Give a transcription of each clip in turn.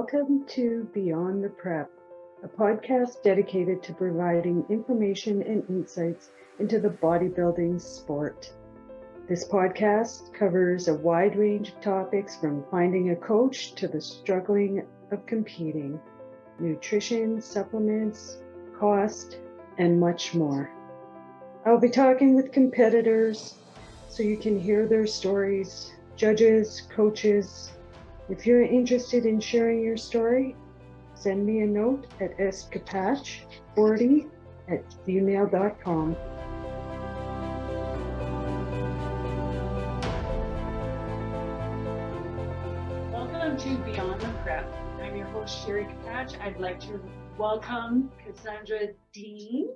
Welcome to Beyond the Prep, a podcast dedicated to providing information and insights into the bodybuilding sport. This podcast covers a wide range of topics from finding a coach to the struggling of competing, nutrition, supplements, cost, and much more. I'll be talking with competitors so you can hear their stories, judges, coaches. If you're interested in sharing your story, send me a note at escapatch40@gmail.com. Welcome to Beyond the Prep. I'm your host, Sherrie. I'd like to welcome Cassandra Dean.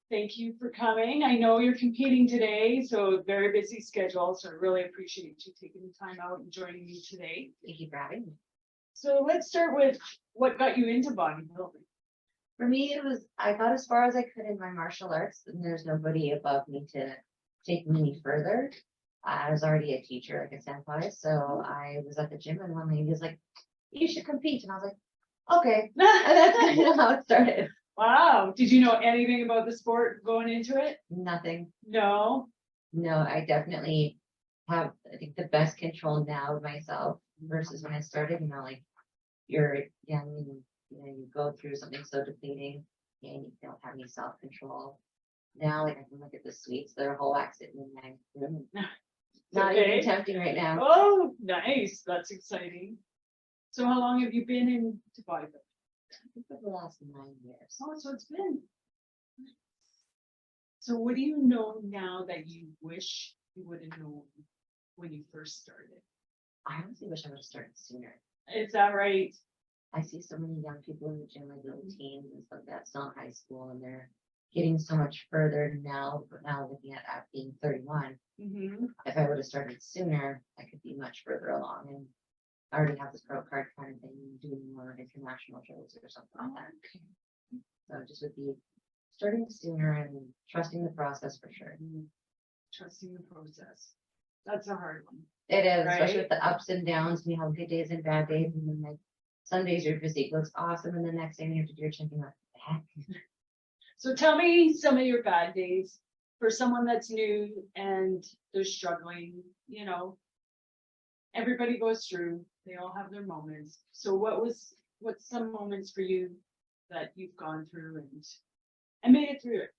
Thank you for coming. I know you're competing today, so very busy schedule, so I really appreciate you taking the time out and joining me today. Thank you for having me. So let's start with what got you into bodybuilding. For me, I got as far as I could in my martial arts, and there's nobody above me to take me any further. I was already a teacher, like a senpai, so I was at the gym, and one lady was like, "You should compete," and I was like, "Okay." And that's kind of how it started. Wow. Did you know anything about the sport going into it? Nothing. No. I definitely have, I think, the best control now of myself versus when I started. Like you're young and you go through something so depleting and you don't have any self-control. Now, like I can look at the sweets, they're a whole accident in my room. Not even tempting right now. Oh, nice. That's exciting. So how long have you been into bodybuilding? I think for the last 9 years. Oh, so it's been. So what do you know now that you wish you would have known when you first started? I honestly wish I would have started sooner. Is that right? I see so many young people in the gym, like little teens and stuff like that, still in high school, and they're getting so much further now. But now looking at being 31, if I would have started sooner, I could be much further along. And I already have this pro card kind of thing, doing more international shows or something like that. Okay. So it just would be starting sooner and trusting the process for sure. Trusting the process. That's a hard one. It is, right? especially with the ups and downs. We have good days and bad days, and then like some days your physique looks awesome, and the next day you have to do your chin, like, heck. So tell me some of your bad days for someone that's new and they're struggling. Everybody goes through. They all have their moments. So what's some moments for you that you've gone through and made it through it?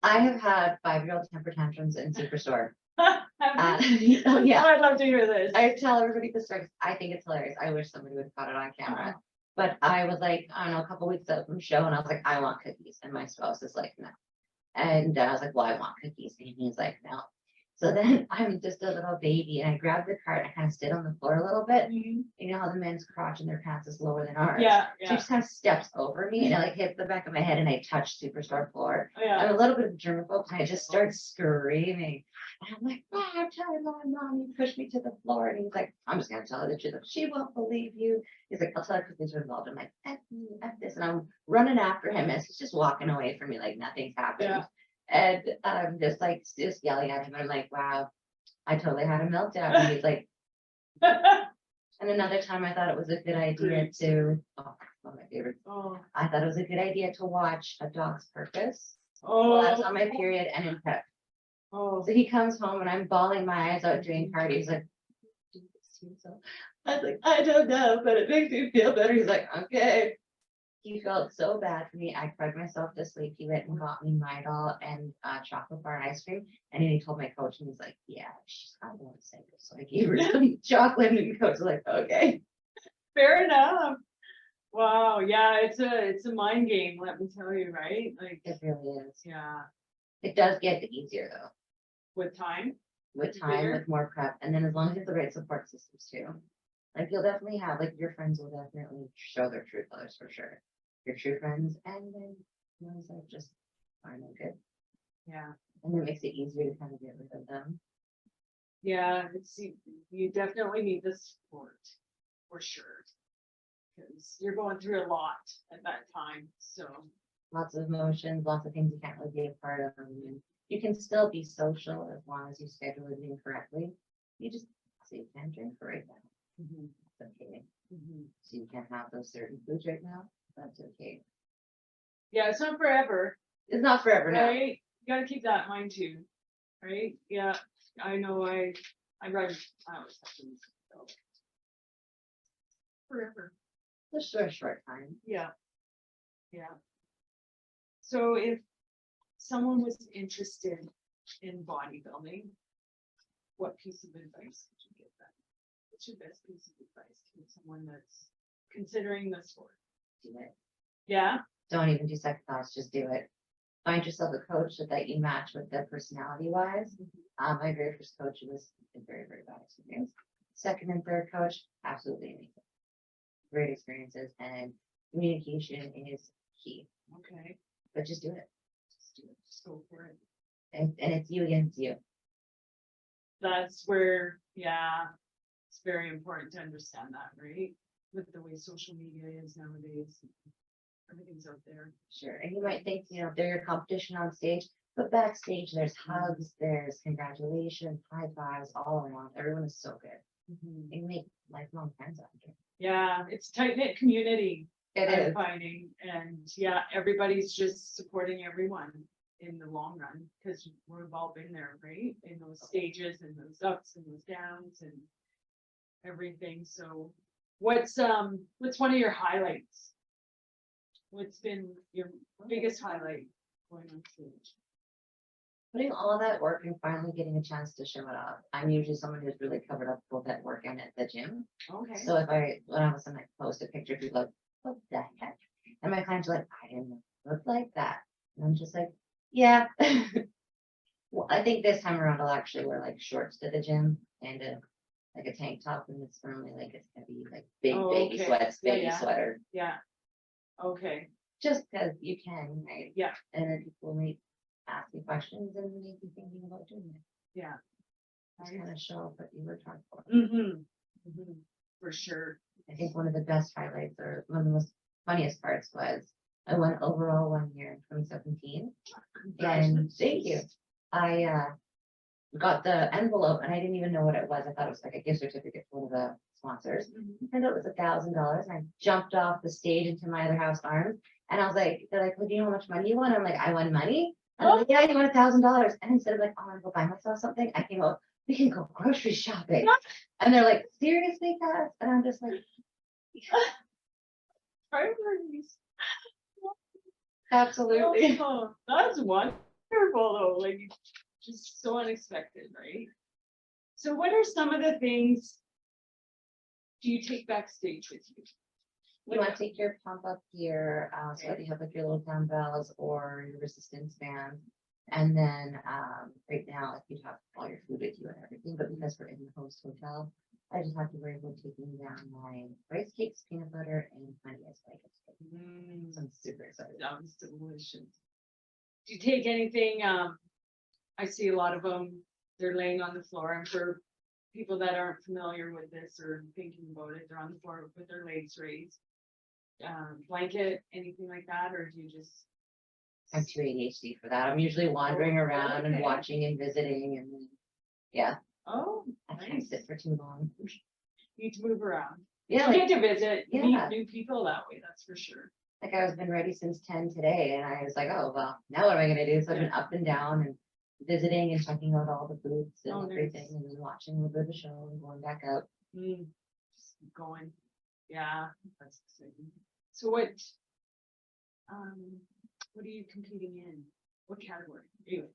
I have had 5-year-old temper tantrums in Superstore. Oh, Yeah. I'd love to hear this. I tell everybody this story. I think it's hilarious. I wish somebody would have caught it on camera. But I was like, I don't know, a couple weeks out from the show, and I was like, I want cookies. And my spouse is like, no. And I was like, well, I want cookies. And he's like, no. So then I'm just a little baby, and I grabbed the cart and I kind of stood on the floor a little bit. You know how the men's crotch in their pants is lower than ours? Yeah. She just kind of steps over me, and it like hits the back of my head, and I touch Superstore floor. Yeah. I'm a little bit of germaphobe, and I just start screaming. And I'm like, oh, I'm telling my mom, you pushed me to the floor. And he's like, I'm just going to tell her the truth. She won't believe you. He's like, I'll tell her cookies are involved. I'm like, F you, F this. And I'm running after him as he's just walking away from me like nothing's happened. Yeah. And I'm just just yelling at him. I'm like, wow, I totally had a meltdown. And he's like, and another time I thought it was a good idea to, one of my favorites. I thought it was a good idea to watch A Dog's Purpose. Well, that's on my period and in prep. So he comes home and I'm bawling my eyes out doing cardio. He's like, do this to yourself. I was like, I don't know, but it makes me feel better. He's like, okay. He felt so bad for me. I cried myself to sleep. He went and got me Midol and chocolate bar and ice cream. And then he told my coach, and he's like, yeah, she's probably going to say this. So I gave her some chocolate, and the coach was like, okay. Fair enough. Wow. Yeah, it's a mind game, let me tell you, right? Like it really is. Yeah. It does get easier though. With time? With more prep. And then as long as you have the right support systems too. Like you'll definitely have, like your friends will definitely show their true colors for sure. Your true friends, and then ones that just are no good. Yeah. And it makes it easier to kind of get rid of them. Yeah, you definitely need the support for sure. Because you're going through a lot at that time. So lots of emotions, lots of things you can't really be a part of. And you can still be social as long as you schedule everything correctly. You just so you can't drink right now. It's okay. So you can't have those certain foods right now. That's okay. Yeah, it's not forever, It's not forever now. right? You gotta keep that in mind too, right? Yeah, I know. I always have to go forever. Just for a short time. Yeah, yeah. So if someone was interested in bodybuilding, what piece of advice would you give them? What's your best piece of advice to someone that's considering the sport? Do it. Yeah. Don't even do second thoughts, just do it. Find yourself a coach that you match with their personality wise. My very first coach was a very, very bad experience. Second and third coach, absolutely amazing. Great experiences, and communication is key. Okay. But just do it. Just do it. Just go for it. And it's you against you. That's where, yeah, it's very important to understand that, right? With the way social media is nowadays, everything's out there. Sure. And you might think, they're your competition on stage, but backstage there's hugs, there's congratulations, high fives all around. Everyone is so good. You make lifelong friends out here. Yeah, it's tight knit community. It I'm is. finding, and yeah, everybody's just supporting everyone in the long run because we've all been there, right? In those stages and those ups and those downs and everything. So, what's one of your highlights? What's been your biggest highlight going on stage? Putting all that work and finally getting a chance to show it off. I'm usually someone who's really covered up both at work and at the gym. Okay. So when I was on post a picture, people are like, what the heck? And my clients are like, I didn't know it looked like that. And I'm just like, yeah. Well, I think this time around I'll actually wear like shorts to the gym and like a tank top, and it's firmly like it's gonna be like big baby Okay. sweats, baby Yeah. sweater. Yeah. Okay. Just because you can, right? Yeah. And then people may ask me questions and make you thinking about doing it. Yeah. Just kind of show up what you worked hard for. For sure. I think one of the best highlights or one of the most funniest parts was I won overall one year in 2017. And thank you. I got the envelope and I didn't even know what it was. I thought it was like a gift certificate for one of the sponsors. And it was $1,000. And I jumped off the stage into my other house arms. And I was like, they're like, well, do you know how much money you won? I'm like, I won money. And I'm like, yeah, you won $1,000. And instead of like, oh, I'm gonna go buy myself something, I came up, we can go grocery shopping. And they're like, seriously, Cass? And I'm just like, Priorities. absolutely. Oh, that's wonderful though. Like just so unexpected, right? So what are some of the things do you take backstage with you? You want to take your pump up gear, so that you have like your little dumbbells or your resistance band. And then right now, like you'd have all your food with you and everything, but because we're in the host hotel, I just have to worry about taking down my rice cakes, peanut butter, and honey iced pancakes. So I'm super excited. Sounds delicious. Do you take anything? I see a lot of them, they're laying on the floor. And for people that aren't familiar with this or thinking about it, they're on the floor with their legs raised. Blanket, anything like that, or do you just? I'm too ADHD for that. I'm usually wandering around and okay. watching and visiting, and then, yeah, Oh, I can't nice. sit for too long. You need to move around. Yeah, You like, get to visit, Yeah. meet new people that way, that's for sure. like I was been ready since 10 today, and I was like, oh well, now what am I gonna do? So I've been up and down and visiting and checking out all the booths and Oh, nice. everything, and then watching a little bit of the show and going back up. Just keep going. Yeah, that's exciting. So what are you competing in? What category? Anyway.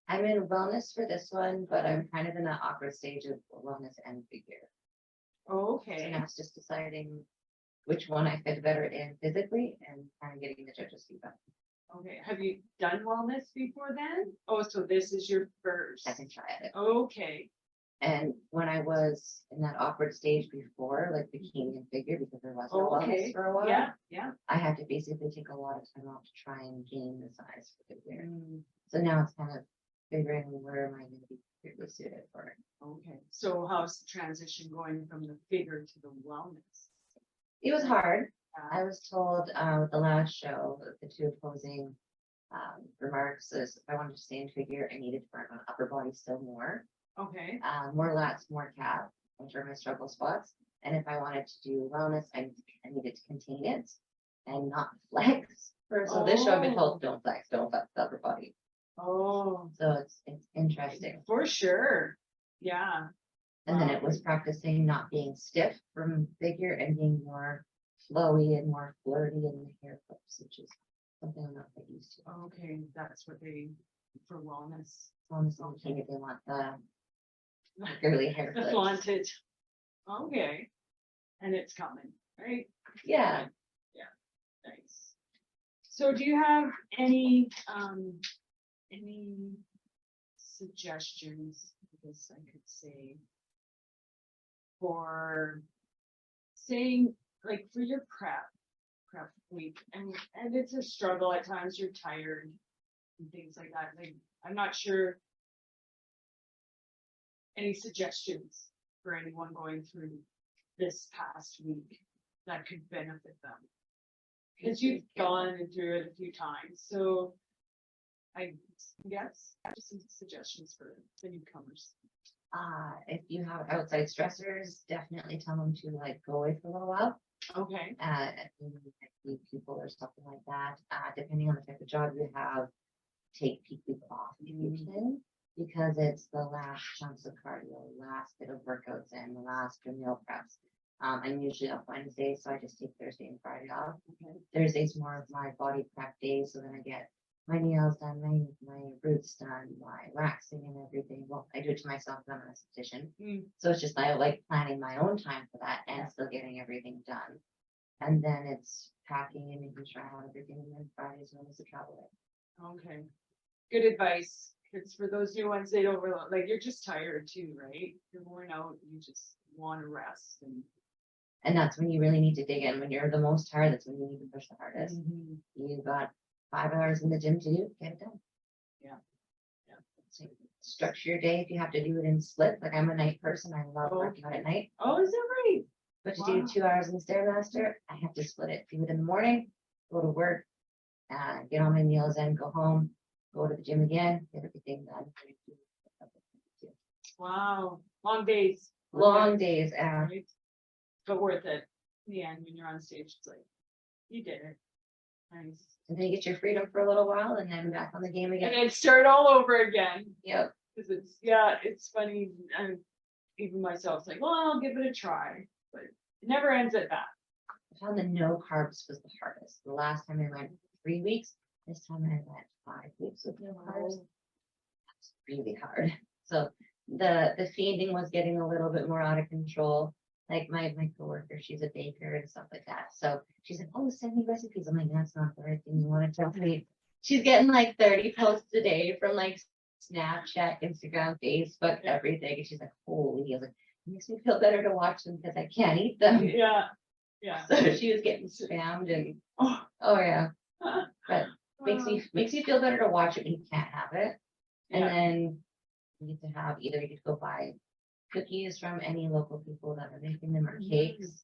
I'm in wellness for this one, but I'm kind of in that awkward stage of wellness and figure. Oh, So okay. now it's just deciding which one I fit better in physically and kind of getting the judges' feedback. Okay. Have you done wellness before then? Oh, so this is your first. Second try at it. Okay. And when I was in that awkward stage before, like bikini and figure, because there was no Okay. wellness for a while, Yeah, yeah. I had to basically take a lot of time off to try and gain the size for figure. Mm, So now it's kind of figuring where am I going to be perfectly suited for it. okay. So how's the transition going from the figure to the wellness? It was hard. Yeah. I was told with the last show, the two opposing remarks is if I wanted to stay in figure, I needed to work on upper body still more. Okay. More lats, more calf, which are my struggle spots. And if I wanted to do wellness, I needed to contain it and not flex. So this show I've been told, don't flex upper body. Oh, So it's interesting. for sure. Yeah. And then it was practicing not being stiff from figure and being more flowy and more flirty in the hair clips, which is something I'm not quite used to. Okay, that's what they, for wellness. Wellness indicated they want the girly hair The clips. flaunted. Okay. And it's coming, right? Yeah. Nice. So do you have any suggestions, I guess I could say, for saying, like, for your prep week, and it's a struggle at times, you're tired and things like that. Like, I'm not sure any suggestions for anyone going through this past week that could benefit them. Because you've gone through it a few times, so I guess just some suggestions for the newcomers. If you have outside stressors, definitely tell them to like go away for a little while. Okay. Meet people or something like that. Depending on the type of job you have, take peak week off if you can, because it's the last chunks of cardio, last bit of workouts, and the last meal preps. I'm usually off Wednesday, so I just take Thursday and Friday off. Okay. Thursday's more of my body prep day, so then I get my nails done, my roots done, my waxing and everything. Well, I do it to myself because I'm an esthetician. So it's just I like planning my own time for that and still getting everything done. And then it's packing and making sure I have everything, and then Friday's when it's a travel day. Okay. Good advice. Because for those new ones, they don't really, like, you're just tired too, right? You're worn out. You just want to rest. And that's when you really need to dig in. When you're the most tired, that's when you need to push the hardest. You've got 5 hours in the gym to do, get it done. Yeah. So structure your day if you have to do it in splits. Like I'm a night person. I love working out at night. Oh, is that right? But to do 2 hours in the Stairmaster, I have to split it. Do it in the morning, go to work, get all my meals in, go home, go to the gym again, get everything done. Wow. Long days. Long days. Right? But worth it. In the end, when you're on stage, it's like, you did it. Nice. And then you get your freedom for a little while and then back on the game again. And then start all over again. Yep. Because it's funny. And even myself, like, well, I'll give it a try. But it never ends at that. I found the no carbs was the hardest. The last time I went 3 weeks, this time I went 5 weeks with no carbs. That's really hard. So the feeding was getting a little bit more out of control. Like my coworker, she's a baker and stuff like that. So she's like, oh, send me recipes. I'm like, that's not the right thing you want to tell me. She's getting like 30 posts a day from like Snapchat, Instagram, Facebook, everything. And she's like, holy, I was like, it makes me feel better to watch them because I can't eat them. Yeah. So she was getting spammed and oh yeah. But makes you feel better to watch it when you can't have it. And then you get to have either you could go buy cookies from any local people that are making them or cakes.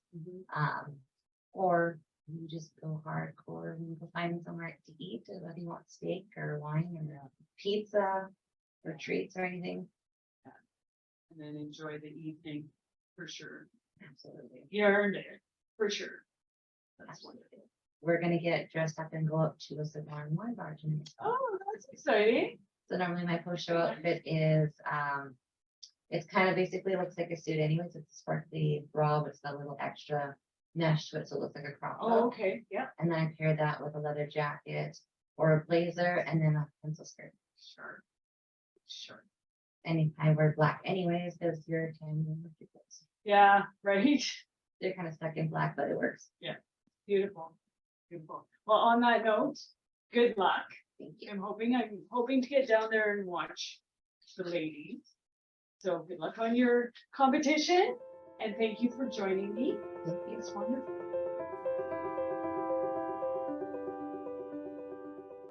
Or you just go hardcore and go find somewhere to eat, whether you want steak or wine or pizza or treats or anything. And then enjoy the evening for sure. Absolutely. You earned it for sure. That's wonderful. We're gonna get dressed up and go up to a cigar and wine bar tonight. Oh, that's exciting. So normally my post-show outfit is it's kind of basically looks like a suit anyways. It's a sparkly bra, but it's got a little extra mesh to it, so it looks like a crop top. Oh, okay. Yeah. And then I pair that with a leather jacket or a blazer and then a pencil skirt. Sure. And I wear black anyways because you're tan. Yeah, right. They're kind of stuck in black, but it works. Yeah. Beautiful. Well, on that note, good luck. Thank you. I'm hoping to get down there and watch the ladies. So good luck on your competition. And thank you for joining me. It's wonderful.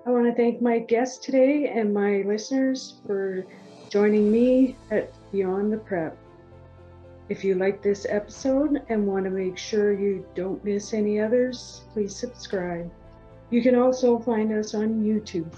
I want to thank my guest today and my listeners for joining me at Beyond the Prep. If you like this episode and want to make sure you don't miss any others, please subscribe. You can also find us on YouTube.